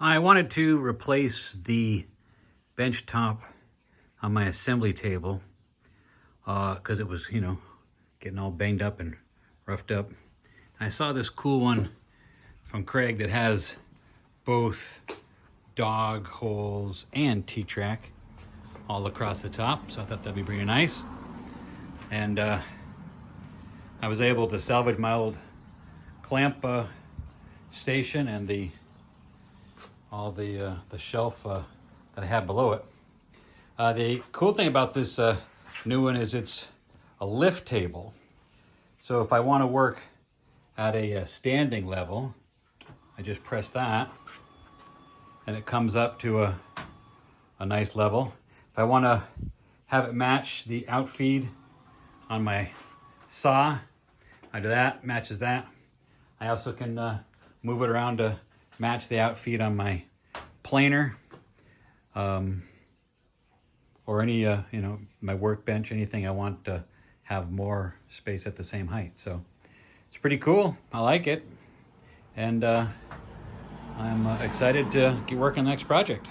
I wanted to replace the bench top on my assembly table because it was, getting all banged up and roughed up. I saw this cool one from Craig that has both dog holes and T-track all across the top, so I thought that'd be pretty nice. And I was able to salvage my old clamp station and the shelf that I had below it. The cool thing about this new one is it's a lift table. So if I want to work at a standing level, I just press that and it comes up to a nice level. If I want to have it match the outfeed on my saw, I do that, matches that. I also can move it around to match the outfeed on my planer, or any, my workbench, anything I want to have more space at the same height. So it's pretty cool. I like it. And I'm excited to get working on the next project.